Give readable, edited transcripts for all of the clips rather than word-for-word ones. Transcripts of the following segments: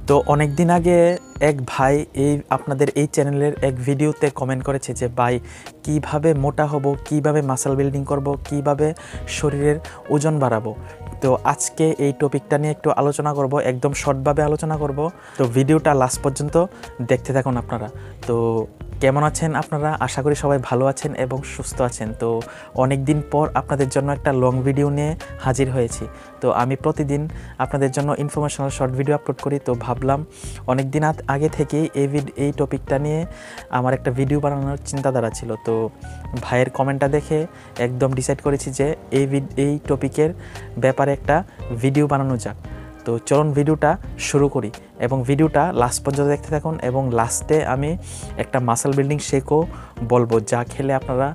তো অনেক দিন আগে এক ভাই আপনাদের এই চ্যানেলের এক ভিডিওতে কমেন্ট করেছে যে ভাই কিভাবে মোটা হব, কিভাবে মাসল বিল্ডিং করব, কিভাবে শরীরের ওজন বাড়াবো। তো আজকে এই টপিকটা নিয়ে একটু আলোচনা করব, একদম শর্টভাবে আলোচনা করব। তো ভিডিওটা লাস্ট পর্যন্ত দেখতে থাকুন আপনারা। তো কেমন আছেন আপনারা? আশা করি সবাই ভালো আছেন এবং সুস্থ আছেন। তো অনেক দিন পর আপনাদের জন্য একটা লং ভিডিও নিয়ে হাজির হয়েছি। তো আমি প্রতিদিন আপনাদের জন্য ইনফরমেশনাল শর্ট ভিডিও আপলোড করি। তো ভাবলাম অনেক দিন আগে থেকেই এই টপিকটা নিয়ে আমার একটা ভিডিও বানানোর চিন্তাধারা ছিল। তো ভাইয়ের কমেন্টটা দেখে একদম ডিসাইড করেছি যে এই টপিকের ব্যাপারে একটা ভিডিও বানানো যাক। তো চলুন ভিডিওটা শুরু করি এবং ভিডিওটা লাস্ট পর্যন্ত দেখতে থাকুন। এবং লাস্টে আমি একটা মাসল বিল্ডিং শেকও বলবো, যা খেলে আপনারা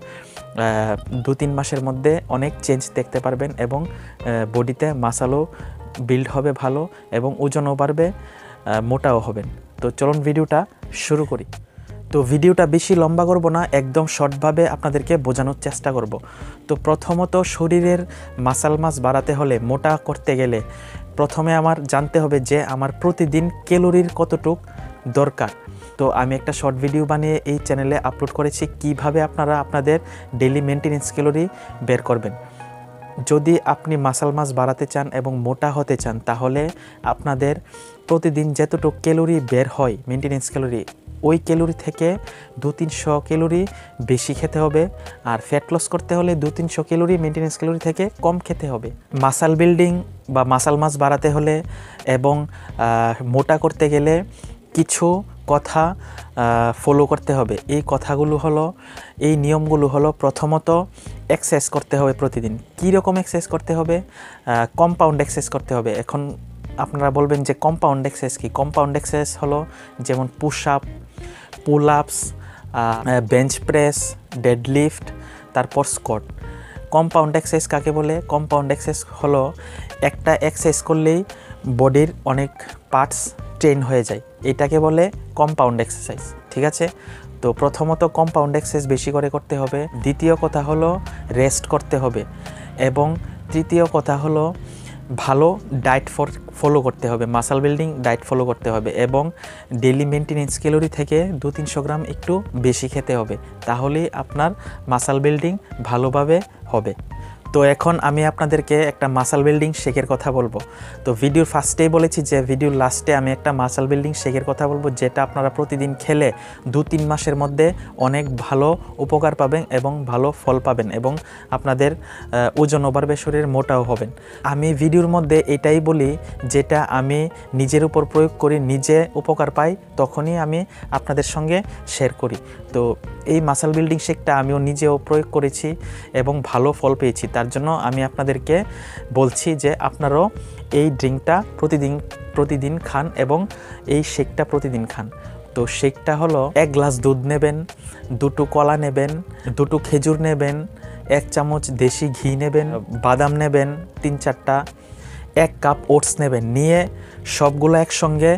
2-3 মাসের মধ্যে অনেক চেঞ্জ দেখতে পারবেন এবং বডিতে মাসলও বিল্ড হবে ভালো এবং ওজনও বাড়বে, মোটাও হবেন। তো চলুন ভিডিওটা শুরু করি। তো ভিডিওটা বেশি লম্বা করব না, একদম শর্টভাবে আপনাদেরকে বোঝানোর চেষ্টা করব। তো প্রথমত শরীরের মাসল মাস বাড়াতে হলে, মোটা করতে গেলে প্রথমে আমার জানতে হবে যে আমার প্রতিদিন ক্যালোরির কতটুক দরকার। তো আমি একটা শর্ট ভিডিও বানিয়ে এই চ্যানেলে আপলোড করেছি কিভাবে আপনারা আপনাদের ডেইলি মেনটেনেন্স ক্যালোরি বের করবেন। যদি আপনি মাসল মাস বাড়াতে চান এবং মোটা হতে চান, তাহলে আপনাদের প্রতিদিন যতটুকু ক্যালোরি বের হয় মেনটেনেন্স ক্যালোরি, ওই ক্যালোরি থেকে 200-300 ক্যালোরি বেশি খেতে হবে। আর ফ্যাট লস করতে হলে 200-300 ক্যালোরি মেনটেনেন্স ক্যালোরি থেকে কম খেতে হবে। মাসল বিল্ডিং বা মাসল মাস বাড়াতে হলে এবং মোটা করতে গেলে কিছু কথা ফলো করতে হবে। এই কথাগুলো হলো, এই নিয়মগুলো হলো, প্রথমত এক্সারসাইজ করতে হবে প্রতিদিন। কী রকম এক্সারসাইজ করতে হবে? কম্পাউন্ড এক্সারসাইজ করতে হবে। এখন আপনারা বলবেন যে কম্পাউন্ড এক্সারসাইজ কী? কম্পাউন্ড এক্সারসাইজ হলো যেমন পুশ আপ, পুল আপস, বেঞ্চ প্রেস, ডেডলিফট, তারপর স্কোয়াট। কম্পাউন্ড এক্সারসাইজ কাকে বলে? কম্পাউন্ড এক্সারসাইজ হলো একটা এক্সারসাইজ করলেই বডির অনেক পার্টস ট্রেন হয়ে যায়, এটাকে বলে কম্পাউন্ড এক্সারসাইজ। ঠিক আছে? তো প্রথমত কম্পাউন্ড এক্সারসাইজ বেশি করে করতে হবে। দ্বিতীয় কথা হলো রেস্ট করতে হবে এবং তৃতীয় কথা হলো ভালো ডায়েট ফলো করতে হবে, মাসল বিল্ডিং ডায়েট ফলো করতে হবে এবং ডেইলি মেনটেনেন্স ক্যালোরি থেকে 200-300 গ্রাম একটু বেশি খেতে হবে। তাহলেই আপনার মাসল বিল্ডিং ভালোভাবে হবে। তো এখন আমি আপনাদেরকে একটা মাসল বিল্ডিং শেকের কথা বলবো। তো ভিডিওর ফার্স্টেই বলেছি যে ভিডিওর লাস্টে আমি একটা মাসল বিল্ডিং শেকের কথা বলবো, যেটা আপনারা প্রতিদিন খেলে 2-3 মাসের মধ্যে অনেক ভালো উপকার পাবেন এবং ভালো ফল পাবেন এবং আপনাদের ওজনও বাড়বে, শরীর মোটাও হবেন। আমি ভিডিওর মধ্যে এটাই বলি যেটা আমি নিজের উপর প্রয়োগ করি, নিজে উপকার পাই, তখনই আমি আপনাদের সঙ্গে শেয়ার করি। তো এই মাসল বিল্ডিং শেকটা আমিও নিজেও প্রয়োগ করেছি এবং ভালো ফল পেয়েছি। তার জন্য আমি আপনাদেরকে বলছি যে আপনারাও এই ড্রিঙ্কটা প্রতিদিন খান এবং এই শেকটা প্রতিদিন খান। তো শেকটা হলো 1 গ্লাস দুধ নেবেন, 2টো কলা নেবেন, 2টো খেজুর নেবেন, 1 চামচ দেশি ঘি নেবেন, বাদাম নেবেন 3-4টা, 1 কাপ ওটস নেবেন, নিয়ে সবগুলো একসঙ্গে,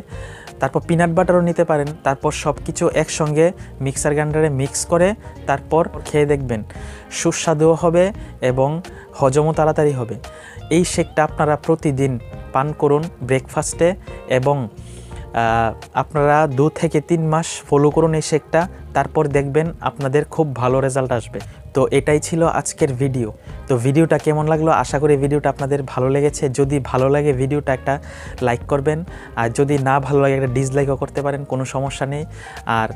তারপর পিনাট বাটারও নিতে পারেন, তারপর সব কিছু একসঙ্গে মিক্সার গ্রাইন্ডারে মিক্স করে তারপর খেয়ে দেখবেন, সুস্বাদুও হবে এবং হজমও তাড়াতাড়ি হবে। এই শেকটা আপনারা প্রতিদিন পান করুন ব্রেকফাস্টে এবং আপনারা 2 থেকে 3 মাস ফলো করুন এই শেকটা, তারপর দেখবেন আপনাদের খুব ভালো রেজাল্ট আসবে। তো এটাই ছিল আজকের ভিডিও। তো ভিডিওটা কেমন লাগলো? আশা করি ভিডিওটা আপনাদের ভালো লেগেছে। যদি ভালো লাগে ভিডিওটা একটা লাইক করবেন, আর যদি না ভালো লাগে একটা ডিসলাইকও করতে পারেন, কোনো সমস্যা নেই। আর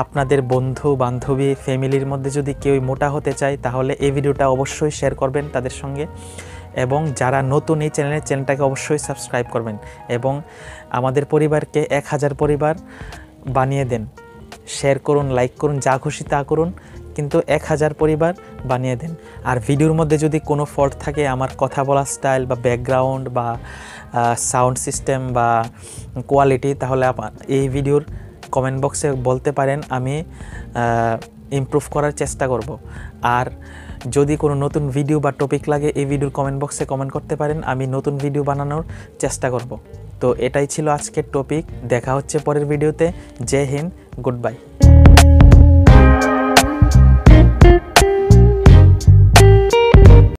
আপনাদের বন্ধু বান্ধবী ফ্যামিলির মধ্যে যদি কেউ মোটা হতে চায়, তাহলে এই ভিডিওটা অবশ্যই শেয়ার করবেন তাদের সঙ্গে। এবং যারা নতুন এই চ্যানেলটাকে অবশ্যই সাবস্ক্রাইব করবেন এবং আমাদের পরিবারকে 1000 পরিবার বানিয়ে দেন। শেয়ার করুন, লাইক করুন, যা খুশি তা করুন, কিন্তু 1000 পরিবার বানিয়ে দেন। আর ভিডিওর মধ্যে যদি কোনো ফল্ট থাকে, আমার কথা বলার স্টাইল বা ব্যাকগ্রাউন্ড বা সাউন্ড সিস্টেম বা কোয়ালিটি, তাহলে এই ভিডিওর কমেন্ট বক্সে বলতে পারেন, আমি ইমপ্রুভ করার চেষ্টা করব। আর যদি কোনো নতুন ভিডিও বা টপিক লাগে, এই ভিডিওর কমেন্ট বক্সে কমেন্ট করতে পারেন, আমি নতুন ভিডিও বানানোর চেষ্টা করব। তো এটাই ছিল আজকের টপিক। দেখা হচ্ছে পরের ভিডিওতে। জয় হিন্দ, গুড বাই।